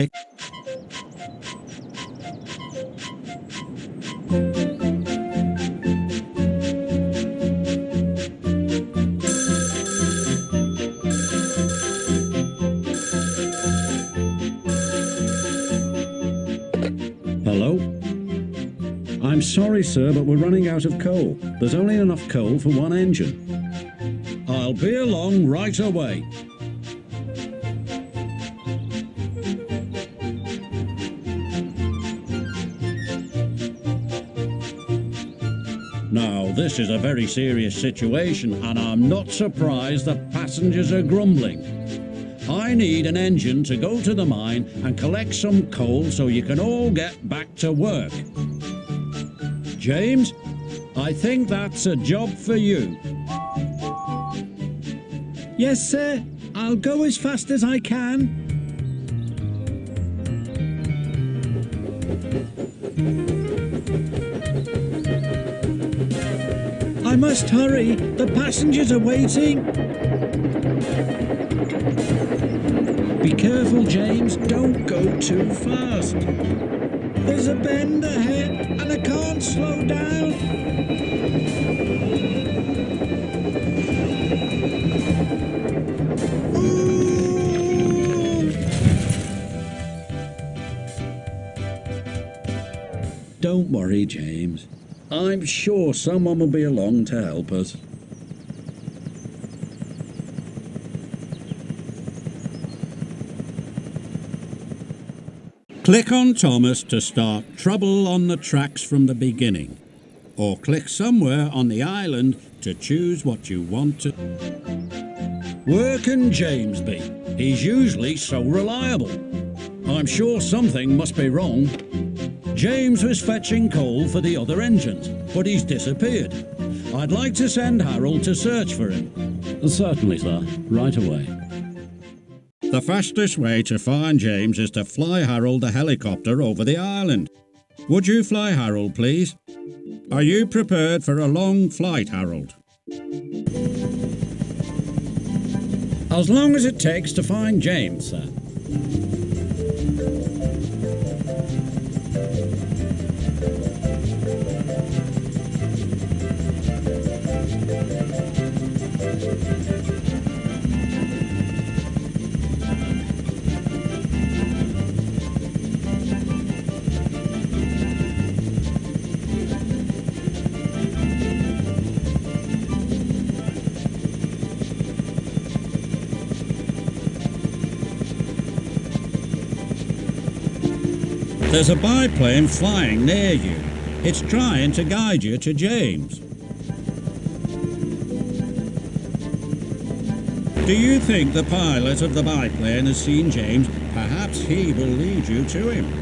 Hello? I'm sorry, sir, but we're running out of coal. There's only enough coal for one engine. I'll be along right away. Now, this is a very serious situation, and I'm not surprised that passengers are grumbling. I need an engine to go to the mine and collect some coal so you can all get back to work. James, I think that's a job for you. Yes, sir. I'll go as fast as I can. I must hurry. The passengers are waiting. Be careful, James. Don't go too fast. There's a bend ahead and I can't slow down. Ooh. Don't worry, James. I'm sure someone will be along to help us. Click on Thomas to start Trouble on the Tracks from the beginning, or click somewhere on the island to choose what you want to. Where can James be? He's usually so reliable. I'm sure something must be wrong. James was fetching coal for the other engines, but he's disappeared. I'd like to send Harold to search for him. Certainly, sir. Right away. The fastest way to find James is to fly Harold a helicopter over the island. Would you fly Harold, please? Are you prepared for a long flight, Harold? As long as it takes to find James, sir. There's a biplane flying near you. It's trying to guide you to James. Do you think the pilot of the biplane has seen James? Perhaps he will lead you to him.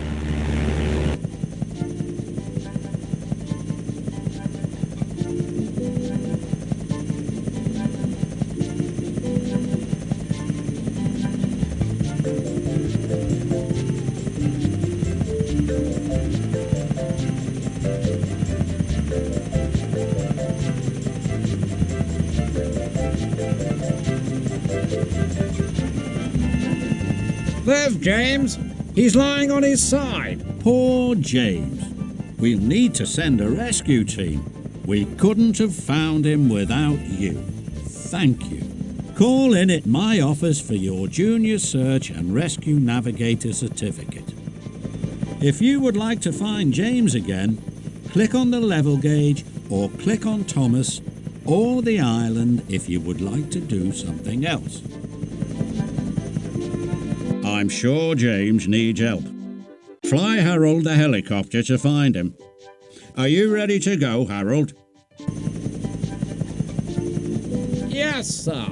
There's James. He's lying on his side. Poor James. We'll need to send a rescue team. We couldn't have found him without you. Thank you. Call in at my office for your Junior Search and Rescue Navigator certificate. If you would like to find James again, click on the level gauge or click on Thomas or the island if you would like to do something else. I'm sure James needs help. Fly Harold the helicopter to find him. Are you ready to go, Harold? Yes, sir.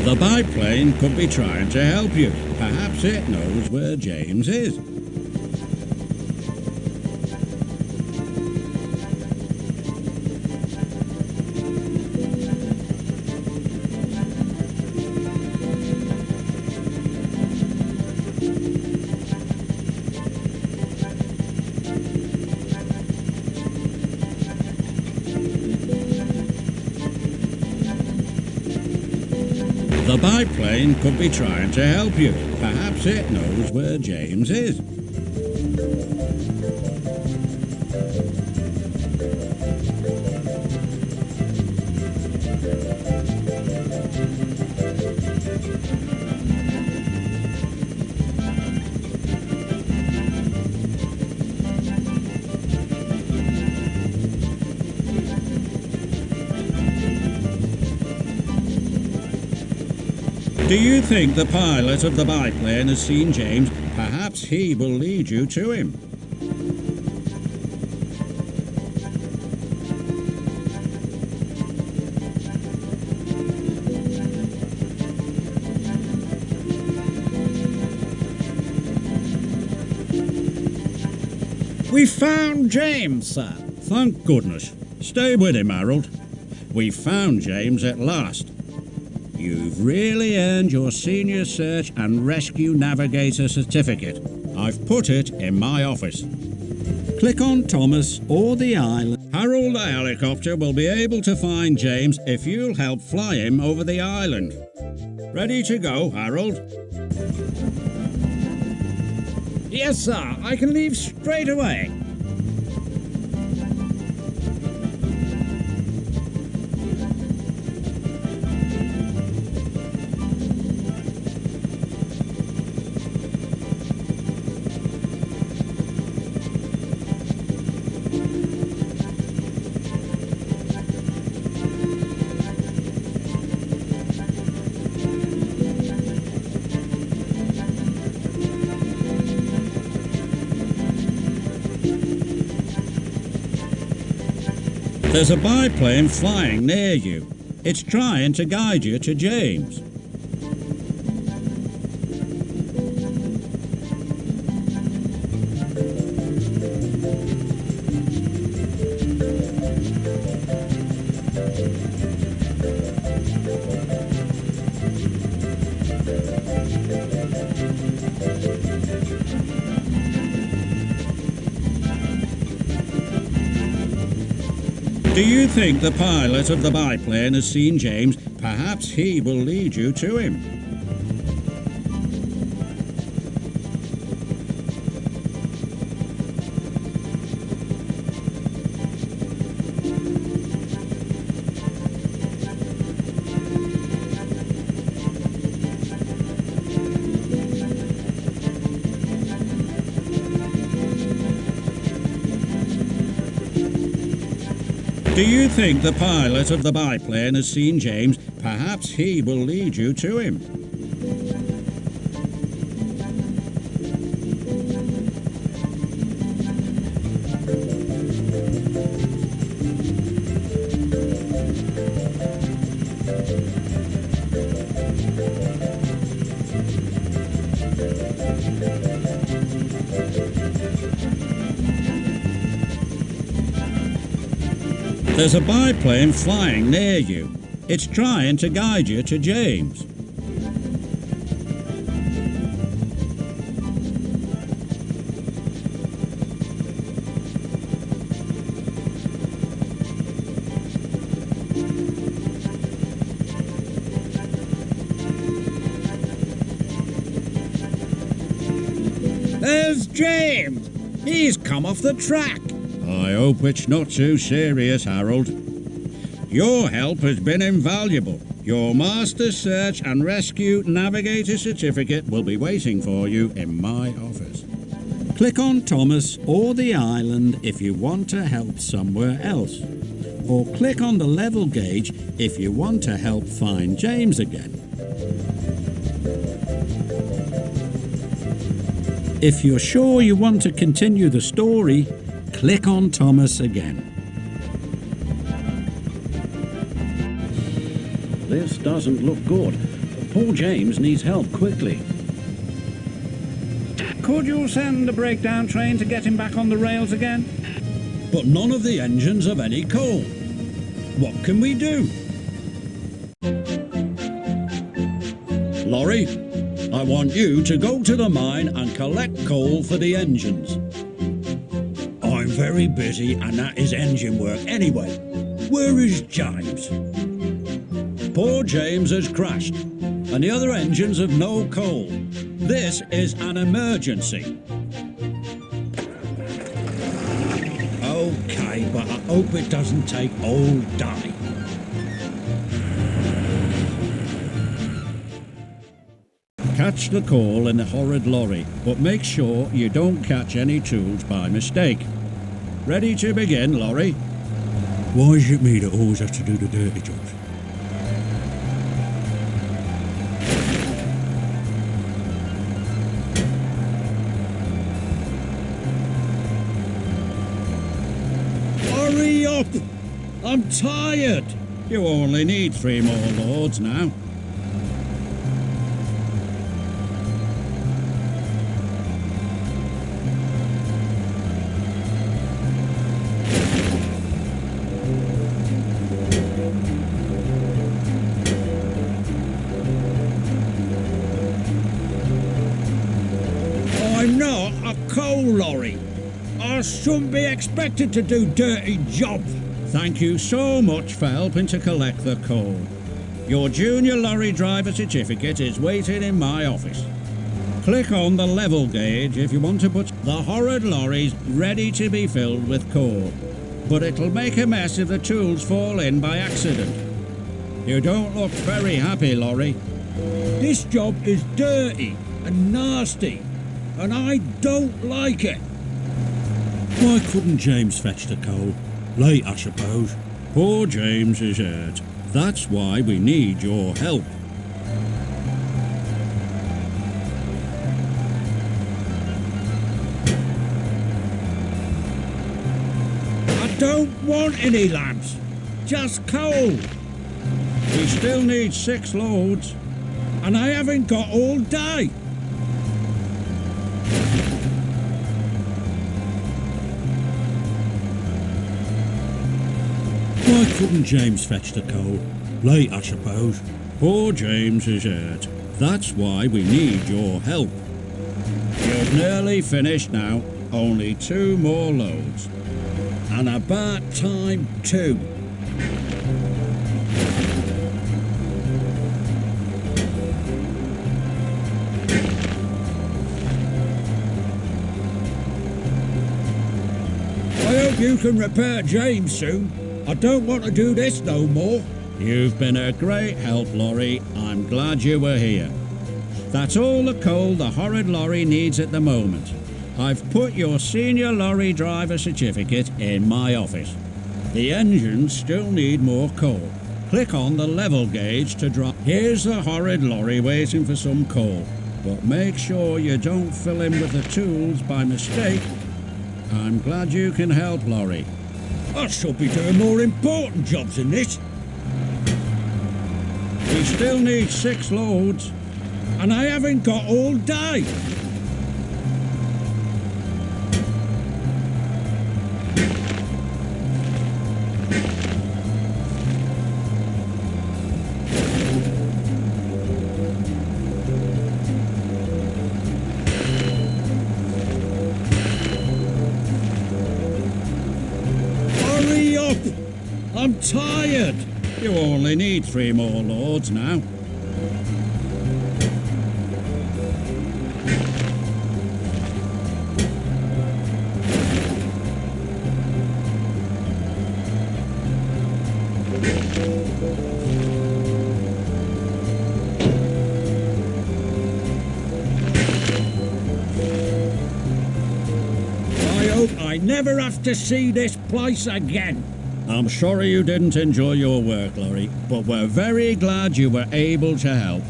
The The biplane could be trying to help you. Perhaps it knows where James is. The biplane could be trying to help you. Perhaps it knows where James is. Do you think the pilot of the biplane has seen James? Perhaps he will lead you to him. We found James, sir. Thank goodness. Stay with him, Harold. We found James at last. You've really earned your Senior Search and Rescue Navigator certificate. I've put it in my office. Click on Thomas or the island. Harold the helicopter will be able to find James if you'll help fly him over the island. Ready to go, Harold? Yes, sir. I can leave straight away. There's a biplane flying near you. It's trying to guide you to James. Do you think the pilot of the biplane has seen James? Perhaps he will lead you to him. Do you think the pilot of the biplane has seen James? Perhaps he will lead you to him. There's a biplane flying near you. It's trying to guide you to James. There's James. He's come off the track. I hope it's not too serious, Harold. Your help has been invaluable. Your Master Search and Rescue Navigator certificate will be waiting for you in my office. Click on Thomas or the island if you want to help somewhere else. Or click on the level gauge if you want to help find James again. If you're sure you want to continue the story, click on Thomas again. This doesn't look good. The Poor James needs help quickly. Could you send a breakdown train to get him back on the rails again? But none of the engines have any coal. What can we do? Lorry, I want you to go to the mine and collect coal for the engines. I'm very busy and that is engine work anyway. Where is James? Poor James has crashed and the other engines have no coal. This is an emergency. Okay, but I hope it doesn't take all day. Catch the coal in the horrid lorry, but make sure you don't catch any tools by mistake. Ready to begin, lorry? Why is it me that always has to do the dirty jobs? Hurry up! I'm tired! You only need 3 more loads now. I'm not a coal lorry. I shouldn't be expected to do dirty jobs. Thank you so much for helping to collect the coal. Your junior lorry driver certificate is waiting in my office. Click on the level gauge if you want to put the horrid lorries ready to be filled with coal. But it'll make a mess if the tools fall in by accident. You don't look very happy, lorry. This job is dirty and nasty, and I don't like it. Why couldn't James fetch the coal? Late, I suppose. Poor James is hurt. That's why we need your help. I don't want any lamps. Just coal. We still need 6 loads, and I haven't got all day. Why couldn't James fetch the coal? Late, I suppose. Poor James is hurt. That's why we need your help. You've nearly finished now. Only 2 more loads. And about time too. I hope you can repair James soon. I don't want to do this no more. You've been a great help, lorry. I'm glad you were here. That's all the coal the horrid lorry needs at the moment. I've put your senior lorry driver certificate in my office. The engines still need more coal. Click on the level gauge to drive. Here's the horrid lorry waiting for some coal. But make sure you don't fill him with the tools by mistake. I'm glad you can help, lorry. I should be doing more important jobs than this. We still need 6 loads, and I haven't got all day. Hurry up! I'm tired. You only need 3 more loads now. I hope I never have to see this place again. I'm sorry you didn't enjoy your work, lorry, but we're very glad you were able to help.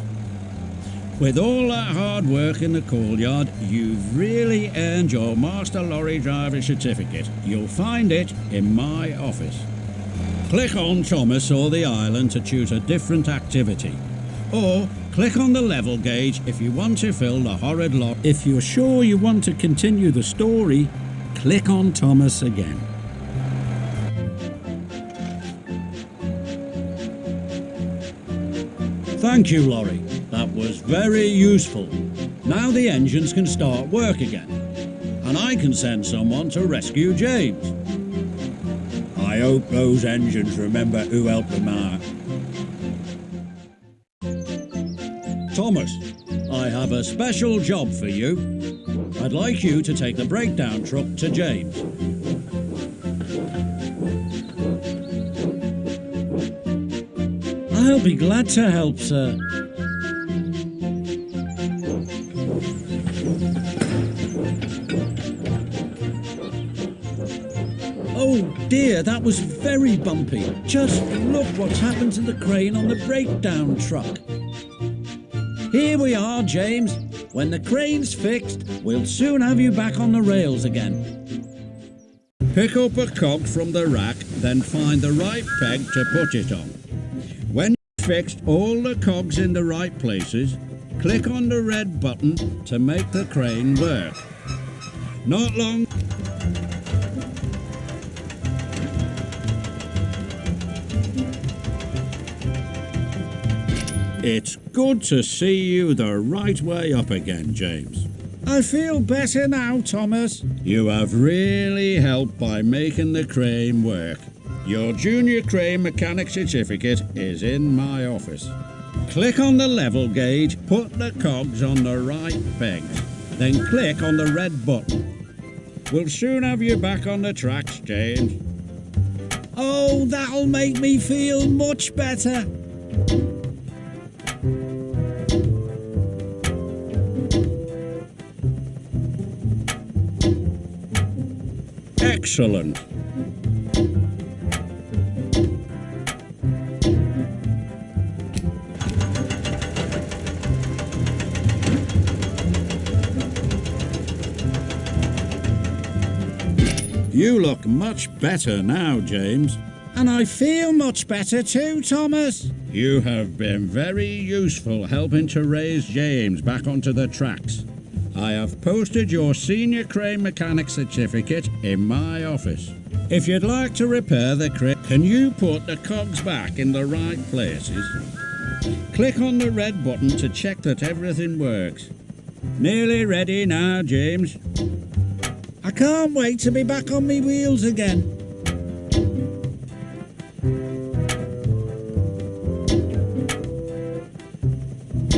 With all that hard work in the coal yard, you've really earned your Master Lorry Driver certificate. You'll find it in my office. Click on Thomas or the island to choose a different activity. Or click on the level gauge if you want to fill the horrid lot. If you're sure you want to continue the story, click on Thomas again. Thank you, Laurie. That was very useful. Now the engines can start work again, and I can send someone to rescue James. I hope those engines remember who helped them out. Thomas, I have a special job for you. I'd like you to take the breakdown truck to James. I'll be glad to help, sir. Oh dear, that was very bumpy. Just look what's happened to the crane on the breakdown truck. Here we are, James. When the crane's fixed, we'll soon have you back on the rails again. Pick up a cog from the rack, then find the right peg to put it on. When you've fixed all the cogs in the right places, click on the red button to make the crane work. Not long. It's good to see you the right way up again, James. I feel better now, Thomas. You have really helped by making the crane work. Your junior crane mechanic certificate is in my office. Click on the level gauge, put the cogs on the right pegs, then click on the red button. We'll soon have you back on the tracks, James. Oh, that'll make me feel much better. Excellent. You look much better now, James. And I feel much better too, Thomas. You have been very useful helping to raise James back onto the tracks. I have posted your senior crane mechanic certificate in my office. If you'd like to repair the crane, can you put the cogs back in the right places? Click on the red button to check that everything works. Nearly ready now, James. I can't wait to be back on me wheels again.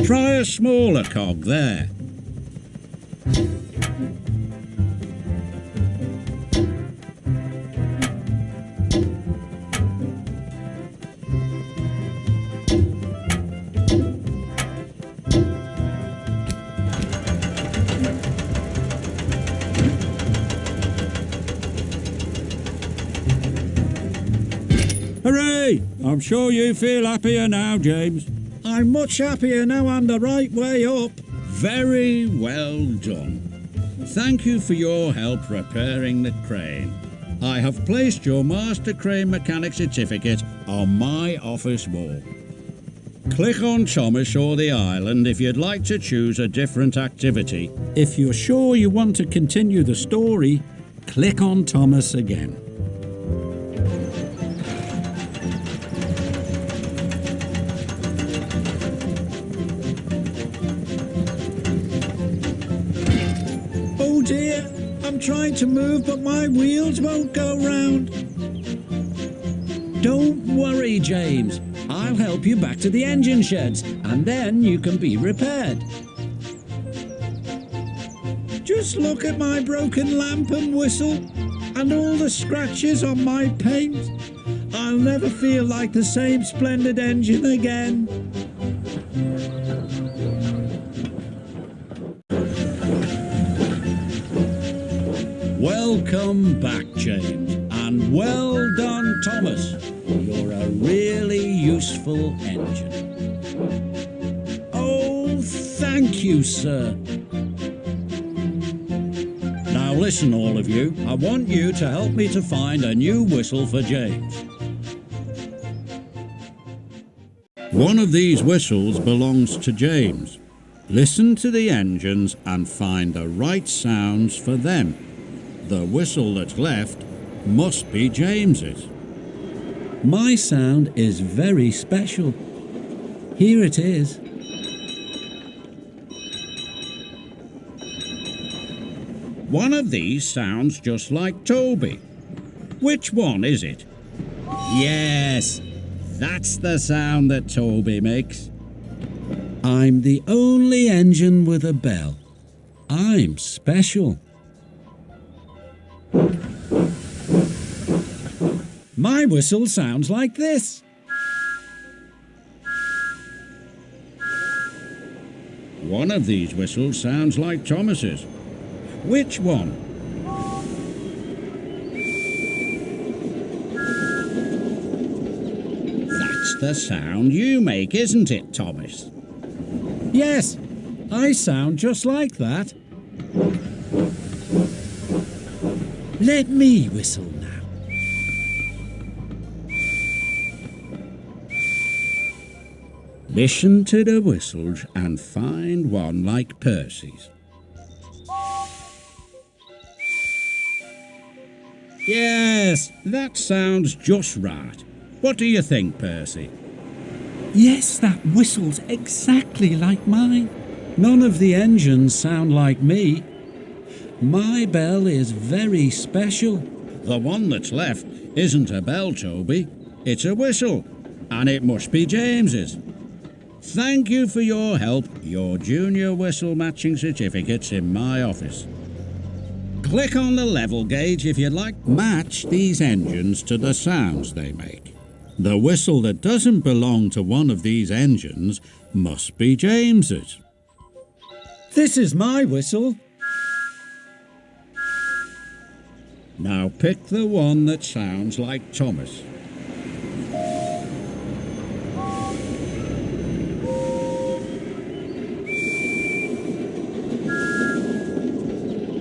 Try a smaller cog there. Hooray! I'm sure you feel happier now, James. I'm much happier now I'm the right way up. Very well done. Thank you for your help repairing the crane. I have placed your Master Crane Mechanic certificate on my office wall. Click on Thomas or the island if you'd like to choose a different activity. If you're sure you want to continue the story, click on Thomas again. Oh dear, I'm trying to move but my wheels won't go round. Don't worry, James. I'll help you back to the engine sheds and then you can be repaired. Just look at my broken lamp and whistle and all the scratches on my paint. I'll never feel like the same splendid engine again. Welcome back, James, and well done, Thomas. You're a really useful engine. Oh, thank you, sir. Now listen, all of you. I want you to help me to find a new whistle for James. One of these whistles belongs to James. Listen to the engines and find the right sounds for them. The whistle that's left must be James's. My sound is very special. Here it is. One of these sounds just like Toby. Which one is it? Yes, that's the sound that Toby makes. I'm the only engine with a bell. I'm special. My whistle sounds like this. One of these whistles sounds like Thomas's. Which one? That's the sound you make, isn't it, Thomas? Yes, I sound just like that. Let me whistle now. Listen to the whistles and find one like Percy's. Yes, that sounds just right. What do you think, Percy? Yes, that whistle's exactly like mine. None of the engines sound like me. My bell is very special. The one that's left isn't a bell, Toby. It's a whistle, and it must be James's. Thank you for your help. Your junior whistle matching certificate's in my office. Click on the level gauge if you'd like. Match these engines to the sounds they make. The whistle that doesn't belong to one of these engines must be James's. This is my whistle. Now pick the one that sounds like Thomas.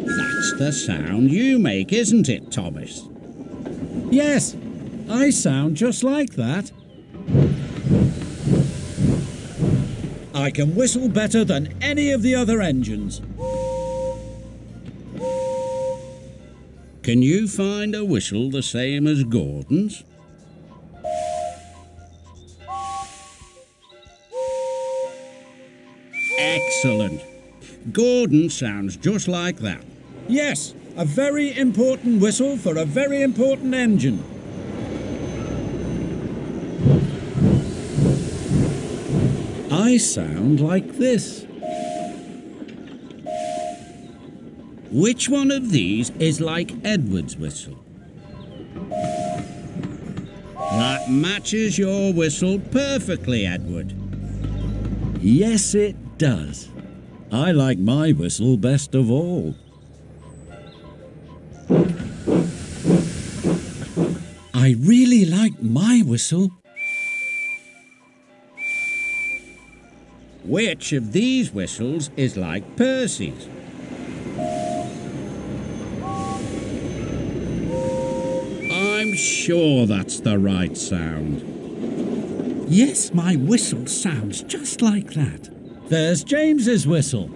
That's the sound you make, isn't it, Thomas? Yes, I sound just like that. I can whistle better than any of the other engines. Can you find a whistle the same as Gordon's? Excellent. Gordon sounds just like that. Yes, a very important whistle for a very important engine. I sound like this. Which one of these is like Edward's whistle? That matches your whistle perfectly, Edward. Yes, it does. I like my whistle best of all. I really like my whistle. Which of these whistles is like Percy's? I'm sure that's the right sound. Yes, my whistle sounds just like that. There's James's whistle.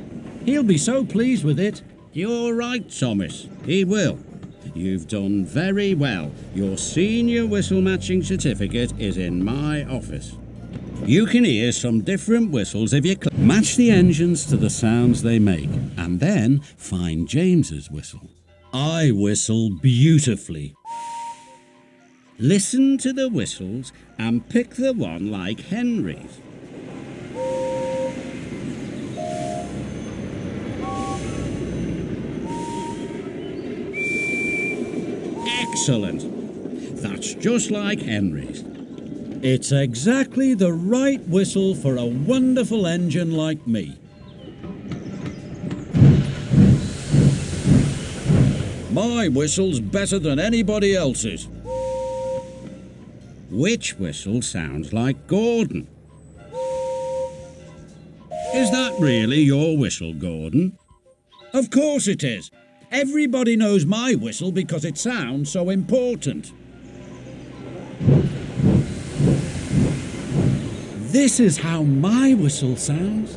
He'll be so pleased with it. You're right, Thomas. He will. You've done very well. Your senior whistle matching certificate is in my office. You can hear some different whistles if you match the engines to the sounds they make, and then find James's whistle. I whistle beautifully. Listen to the whistles and pick the one like Henry's. Excellent. That's just like Henry's. It's exactly the right whistle for a wonderful engine like me. My whistle's better than anybody else's. Which whistle sounds like Gordon? Is that really your whistle, Gordon? Of course it is. Everybody knows my whistle because it sounds so important. This is how my whistle sounds.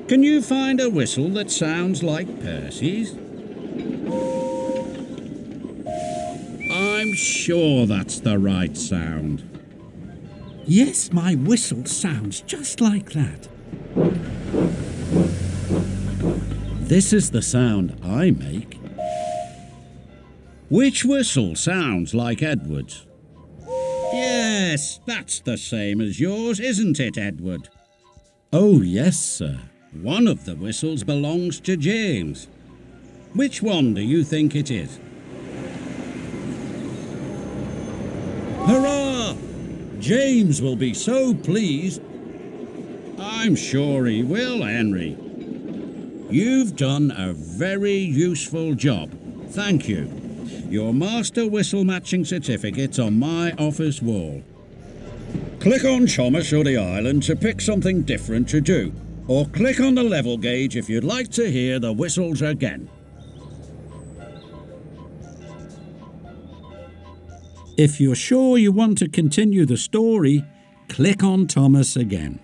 Can you find a whistle that sounds like Percy's? I'm sure that's the right sound. Yes, my whistle sounds just like that. This is the sound I make. Which whistle sounds like Edward's? Yes, that's the same as yours, isn't it, Edward? Oh, yes, sir. One of the whistles belongs to James. Which one do you think it is? Hurrah! James will be so pleased. I'm sure he will, Henry. You've done a very useful job. Thank you. Your Master Whistle Matching Certificate's on my office wall. Click on Thomas or the Island to pick something different to do, or click on the level gauge if you'd like to hear the whistles again. If you're sure you want to continue the story, click on Thomas again.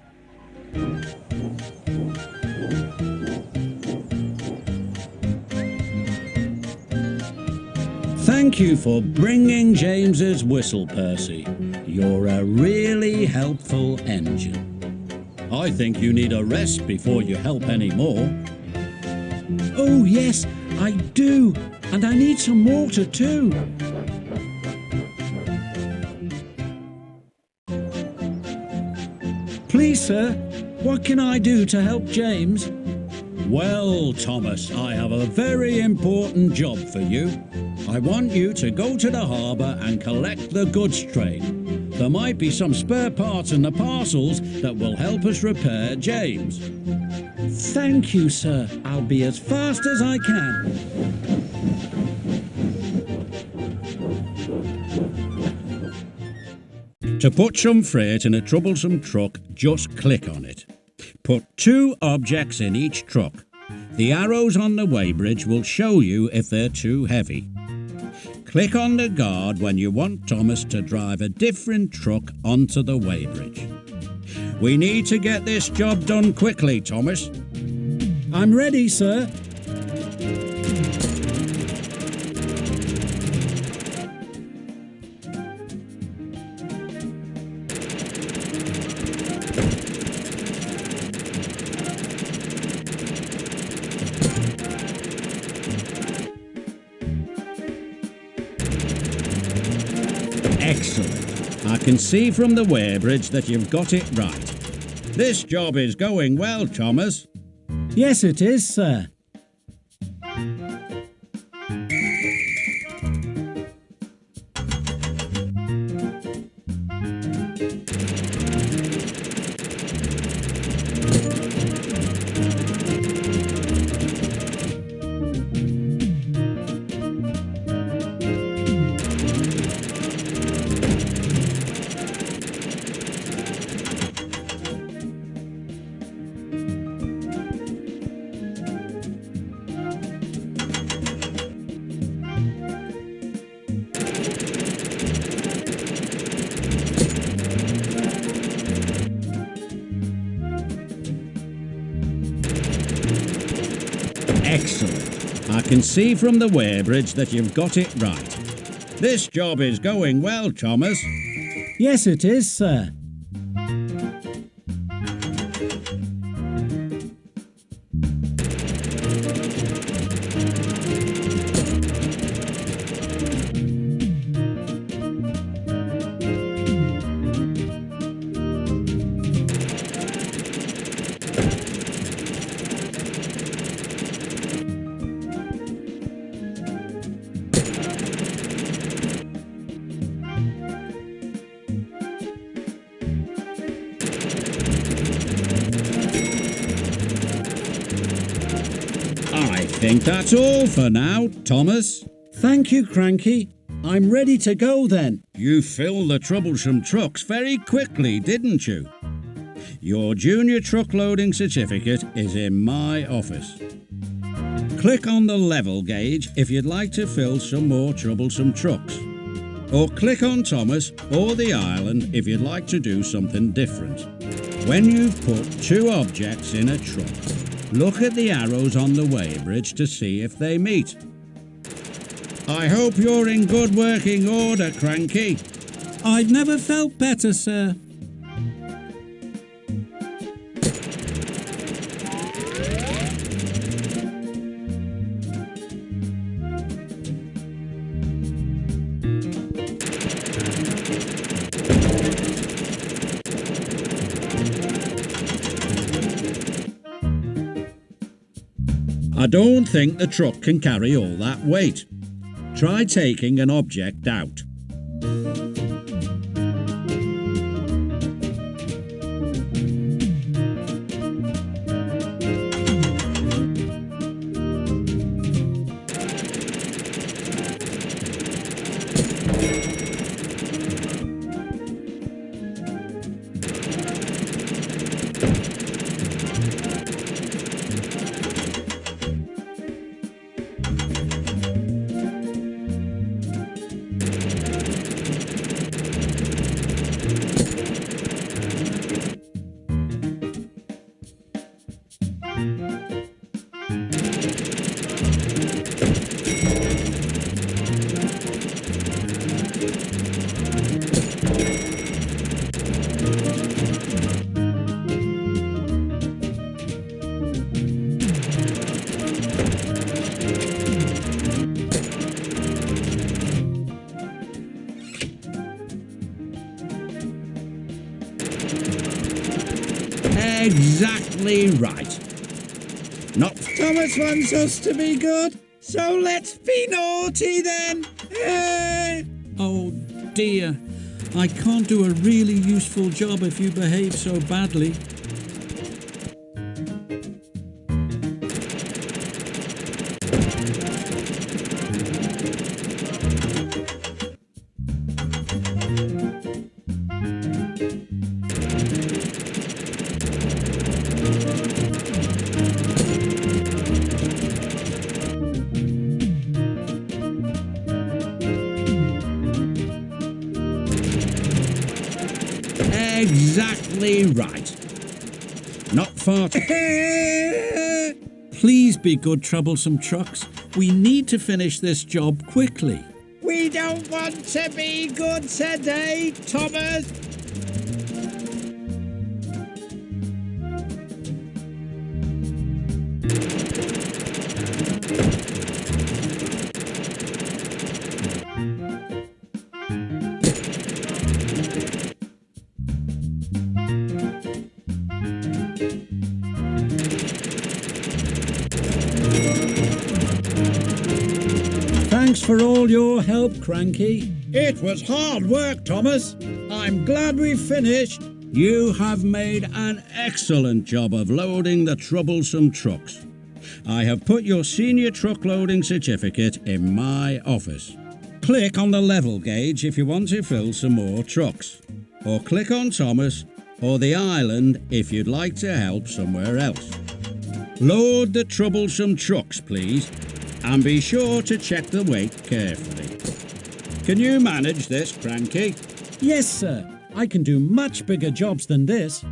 Thank you for bringing James's whistle, Percy. You're a really helpful engine. I think you need a rest before you help any more. Oh, yes, I do. And I need some water too. Please, sir, what can I do to help James? Well, Thomas, I have a very important job for you. I want you to go to the harbour and collect the goods train. There might be some spare parts in the parcels that will help us repair James. Thank you, sir. I'll be as fast as I can. To put some freight in a troublesome truck, just click on it. Put 2 objects in each truck. The arrows on the weighbridge will show you if they're too heavy. Click on the guard when you want Thomas to drive a different truck onto the weighbridge. We need to get this job done quickly, Thomas. I'm ready, sir. Excellent. I can see from the weighbridge that you've got it right. This job is going well, Thomas. Yes, it is, sir. Excellent. I can see from the weighbridge that you've got it right. This job is going well, Thomas. Yes, it is, sir. I think that's all for now, Thomas. Thank you, Cranky. I'm ready to go then. You filled the troublesome trucks very quickly, didn't you? Your junior truck loading certificate is in my office. Click on the level gauge if you'd like to fill some more troublesome trucks. or click on Thomas or the island if you'd like to do something different. When you've put two objects in a truck, look at the arrows on the weighbridge to see if they meet. I hope you're in good working order, Cranky. I've never felt better, sir. I don't think the truck can carry all that weight. Try taking an object out. Exactly right. Not Thomas wants us to be good, so let's be naughty then. Oh dear, I can't do a really useful job if you behave so badly. Exactly right. Not far to... Please be good, troublesome trucks. We need to finish this job quickly. We don't want to be good today, Thomas. Thanks for all your help, Cranky. It was hard work, Thomas. I'm glad we finished. You have made an excellent job of loading the troublesome trucks. I have put your senior truck loading certificate in my office. Click on the level gauge if you want to fill some more trucks. Or click on Thomas or the island if you'd like to help somewhere else. Load the troublesome trucks, please, and be sure to check the weight carefully. Can you manage this, Cranky? Yes, sir. I can do much bigger jobs than this.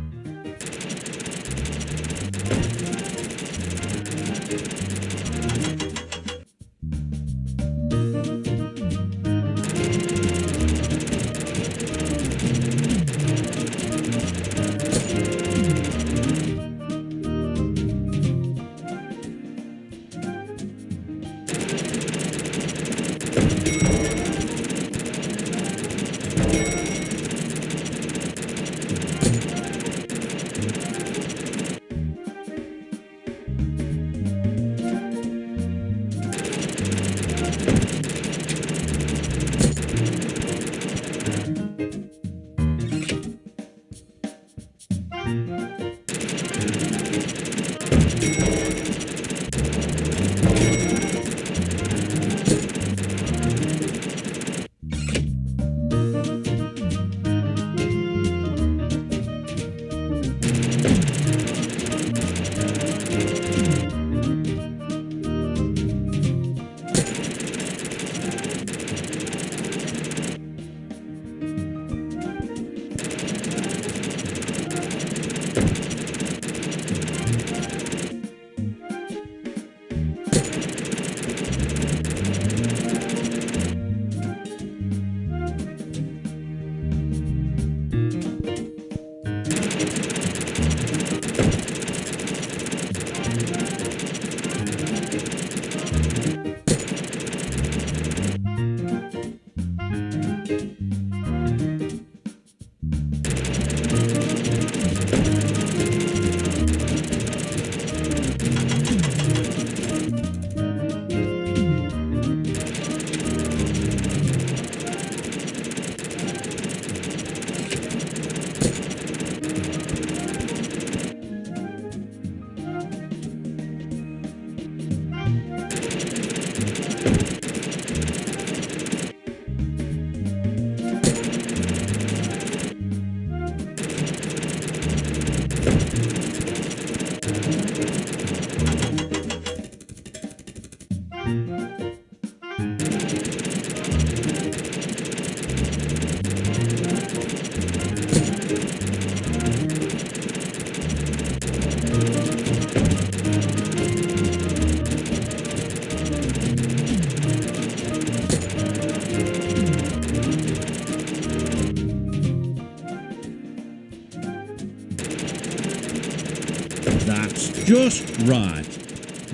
That's just right.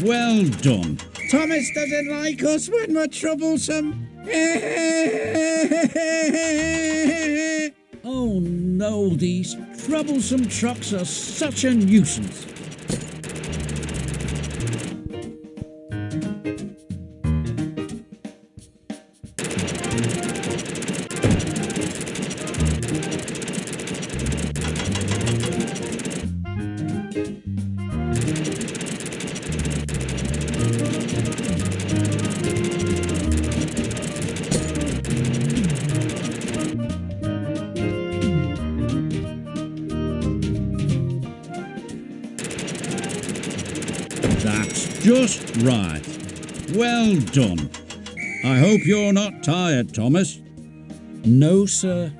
Well done. Thomas doesn't like us when we're troublesome. Oh no, these troublesome trucks are such a nuisance. That's just right. Well done. I hope you're not tired, Thomas. No, sir.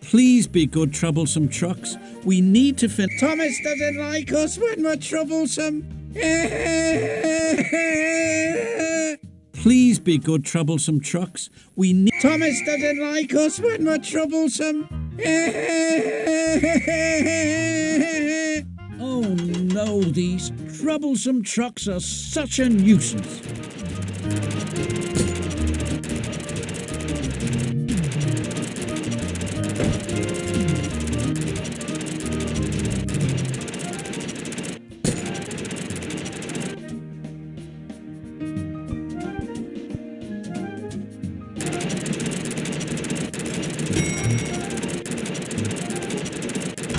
Please be good, troublesome trucks. We need to finish. Thomas doesn't like us when we're troublesome. Please be good, troublesome trucks. We need. Thomas doesn't like us when we're troublesome. Oh no, these troublesome trucks are such a nuisance.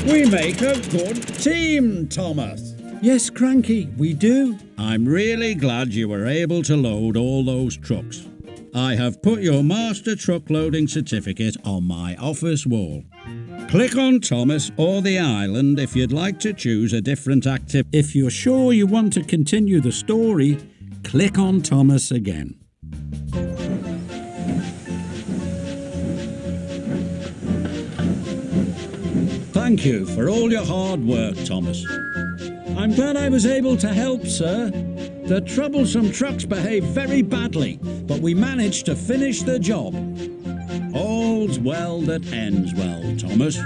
We make a good team, Thomas. Yes, Cranky, we do. I'm really glad you were able to load all those trucks. I have put your master truck loading certificate on my office wall. Click on Thomas or the island if you'd like to choose a different activity. If you're sure you want to continue the story, click on Thomas again. Thank you for all your hard work, Thomas. I'm glad I was able to help, sir. The troublesome trucks behaved very badly, but we managed to finish the job. All's well that ends well, Thomas.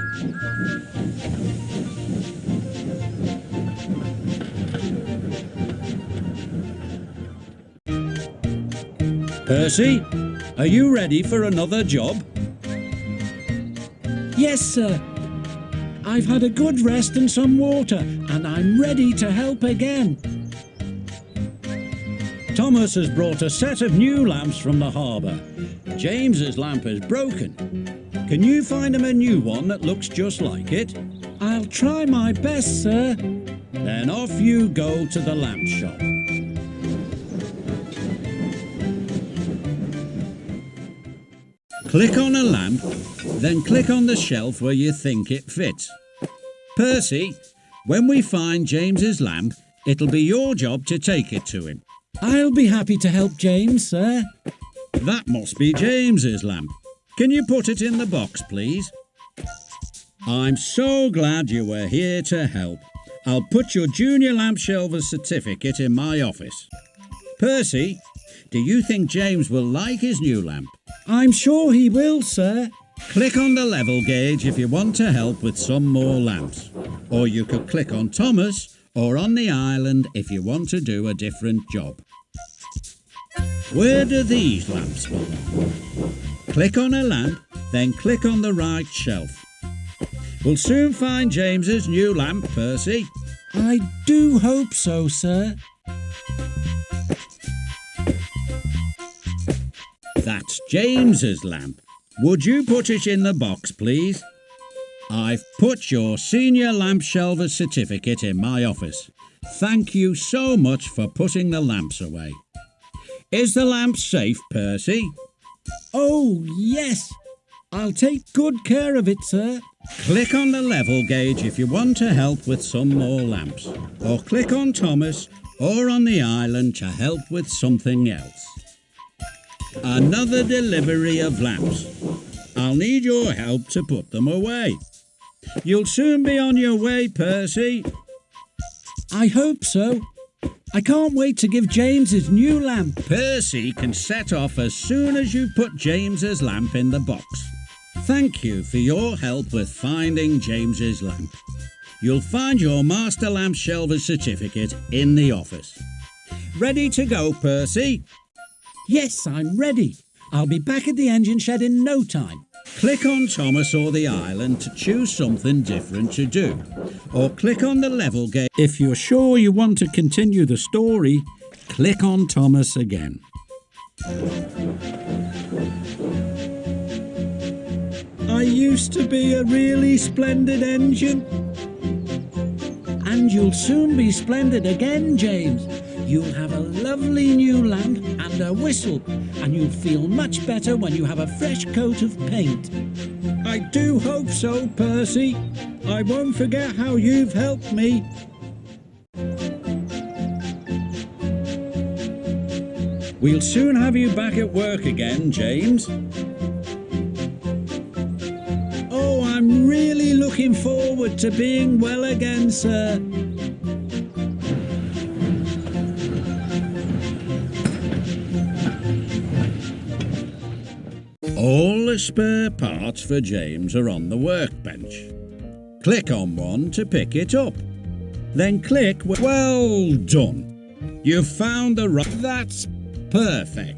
Percy, are you ready for another job? Yes, sir. I've had a good rest and some water, and I'm ready to help again. Thomas has brought a set of new lamps from the harbour. James's lamp is broken. Can you find him a new one that looks just like it? I'll try my best, sir. Then off you go to the lamp shop. Click on a lamp, then click on the shelf where you think it fits. Percy, when we find James's lamp, it'll be your job to take it to him. I'll be happy to help James, sir. That must be James's lamp. Can you put it in the box, please? I'm so glad you were here to help. I'll put your junior lamp shelver's certificate in my office. Percy, do you think James will like his new lamp? I'm sure he will, sir. Click on the level gauge if you want to help with some more lamps. Or you could click on Thomas or on the island if you want to do a different job. Where do these lamps belong? Click on a lamp, then click on the right shelf. We'll soon find James's new lamp, Percy. I do hope so, sir. That's James's lamp. Would you put it in the box, please? I've put your senior lamp shelver certificate in my office. Thank you so much for putting the lamps away. Is the lamp safe, Percy? Oh, yes. I'll take good care of it, sir. Click on the level gauge if you want to help with some more lamps. Or click on Thomas or on the island to help with something else. Another delivery of lamps. I'll need your help to put them away. You'll soon be on your way, Percy. I hope so. I can't wait to give James his new lamp. Percy can set off as soon as you put James's lamp in the box. Thank you for your help with finding James's lamp. You'll find your Master Lamp Shelver certificate in the office. Ready to go, Percy? Yes, I'm ready. I'll be back at the engine shed in no time. Click on Thomas or the island to choose something different to do, or click on the level gauge. If you're sure you want to continue the story, click on Thomas again. I used to be a really splendid engine. And you'll soon be splendid again, James. You'll have a lovely new lamp and a whistle, and you'll feel much better when you have a fresh coat of paint. I do hope so, Percy. I won't forget how you've helped me. We'll soon have you back at work again, James. Oh, I'm really looking forward to being well again, sir. All the spare parts for James are on the workbench. Click on one to pick it up. Then click Well done. You've found the right... That's perfect.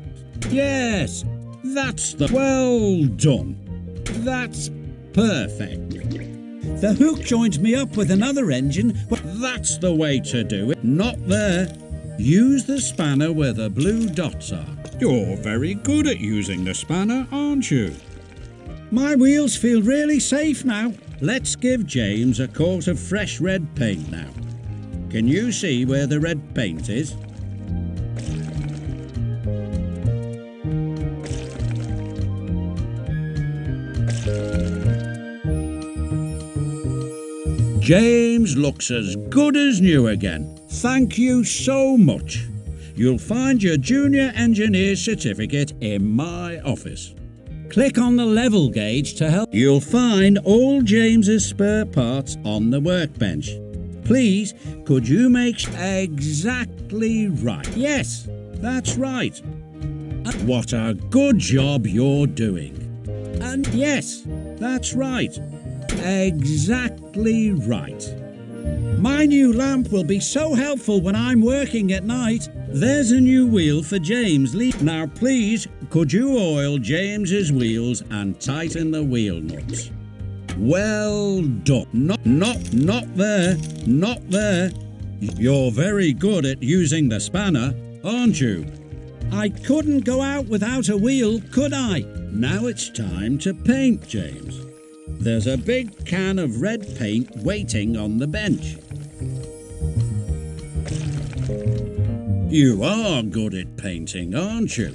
Yes, that's the... Well done. That's perfect. The hook joins me up with another engine. That's the way to do it. Not there. Use the spanner where the blue dots are. You're very good at using the spanner, aren't you? My wheels feel really safe now. Let's give James a coat of fresh red paint now. Can you see where the red paint is? James looks as good as new again. Thank you so much. You'll find your Junior Engineer certificate in my office. Click on the level gauge to help. You'll find all James's spare parts on the workbench. Please, could you make exactly right? Yes, that's right. What a good job you're doing. And yes, that's right. Exactly right. My new lamp will be so helpful when I'm working at night. There's a new wheel for James. Now please, could you oil James's wheels and tighten the wheel nuts? Well done. Not there. Not there. You're very good at using the spanner, aren't you? I couldn't go out without a wheel, could I? Now it's time to paint, James. There's a big can of red paint waiting on the bench. You are good at painting, aren't you?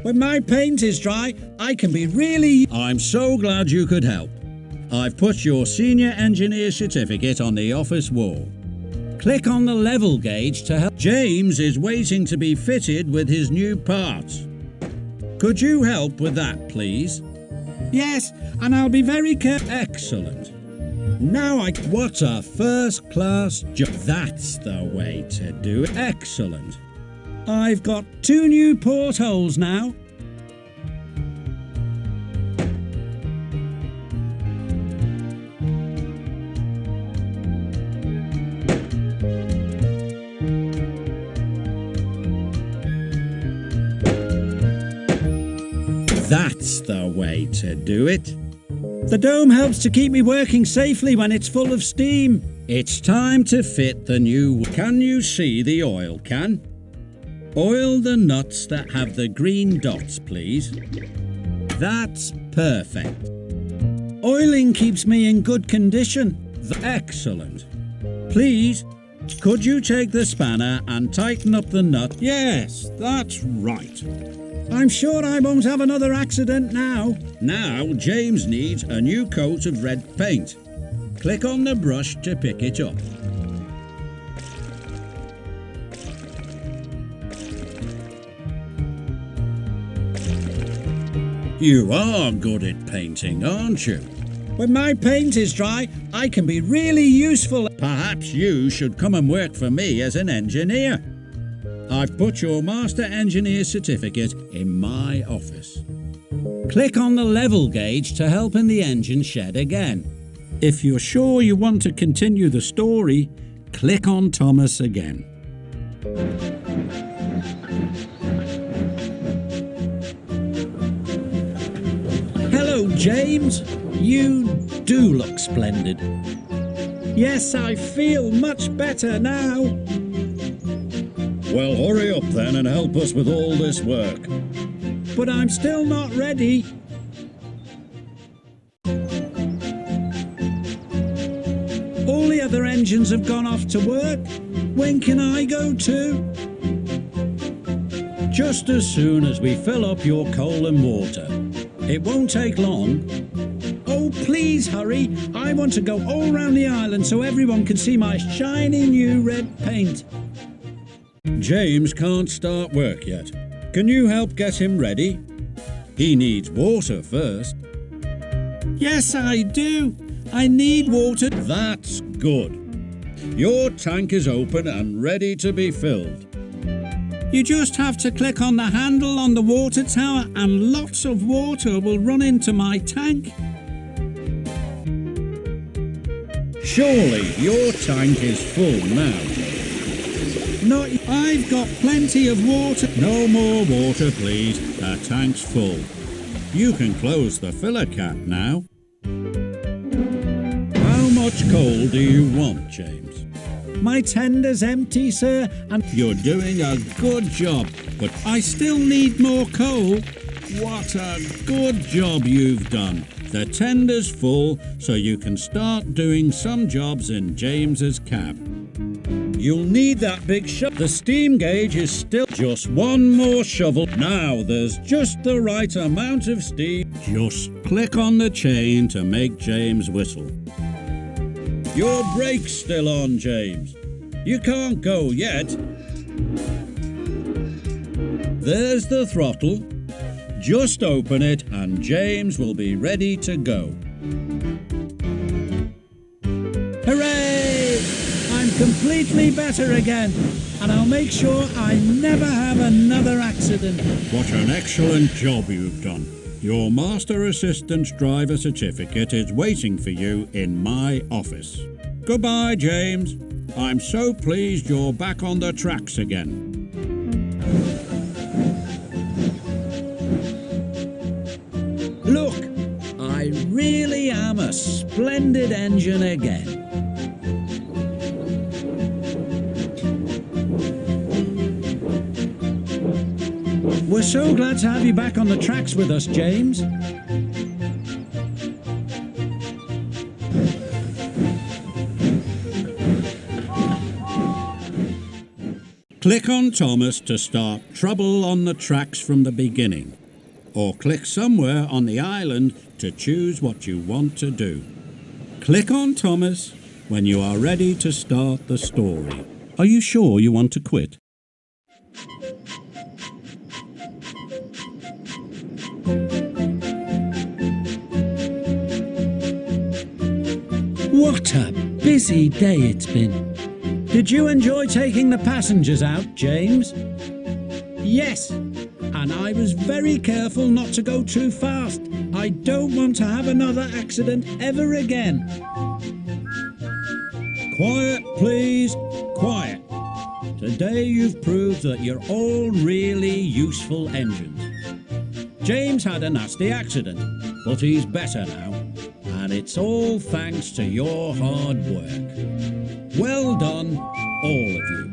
When my paint is dry, I can be really... I'm so glad you could help. I've put your Senior Engineer certificate on the office wall. Click on the level gauge to help. James is waiting to be fitted with his new parts. Could you help with that, please? Yes, and I'll be very careful. Excellent. Now What a first-class job. That's the way to do it. Excellent. I've got 2 new portholes now. That's the way to do it. The dome helps to keep me working safely when it's full of steam. It's time to fit the new... Can you see the oil can? Oil the nuts that have the green dots, please. That's perfect. Oiling keeps me in good condition. Excellent. Please, could you take the spanner and tighten up the nut? Yes, that's right. I'm sure I won't have another accident now. Now James needs a new coat of red paint. Click on the brush to pick it up. You are good at painting, aren't you? When my paint is dry, I can be really useful. Perhaps you should come and work for me as an engineer. I've put your Master Engineer certificate in my office. Click on the level gauge to help in the engine shed again. If you're sure you want to continue the story, click on Thomas again. Hello, James. You do look splendid. Yes, I feel much better now. Well, hurry up then and help us with all this work. But I'm still not ready. All the other engines have gone off to work. When can I go too? Just as soon as we fill up your coal and water. It won't take long. Oh, please hurry. I want to go all round the island so everyone can see my shiny new red paint. James can't start work yet. Can you help get him ready? He needs water first. Yes, I do. I need water. That's good. Your tank is open and ready to be filled. You just have to click on the handle on the water tower and lots of water will run into my tank. Surely your tank is full now. No, I've got plenty of water. No more water, please. The tank's full. You can close the filler cap now. How much coal do you want, James? My tender's empty, sir, and You're doing a good job, but I still need more coal. What a good job you've done. The tender's full, so you can start doing some jobs in James's cab. You'll need that big shovel. The steam gauge is still just one more shovel. Now there's just the right amount of steam. Just click on the chain to make James whistle. Your brake's still on, James. You can't go yet. There's the throttle. Just open it and James will be ready to go. hooray! I'm completely better again, and I'll make sure I never have another accident. What an excellent job you've done. Your Master Assistant's driver certificate is waiting for you in my office. Goodbye, James. I'm so pleased you're back on the tracks again. Look, I really am a splendid engine again. We're so glad to have you back on the tracks with us, James. Click on Thomas to start trouble on the tracks from the beginning, or click somewhere on the island to choose what you want to do. Click on Thomas when you are ready to start the story. Are you sure you want to quit? What a busy day it's been. Did you enjoy taking the passengers out, James? Yes, and I was very careful not to go too fast. I don't want to have another accident ever again. Quiet, please. Quiet. Today you've proved that you're all really useful engines. James had a nasty accident, but he's better now. And it's all thanks to your hard work. Well done, all of you.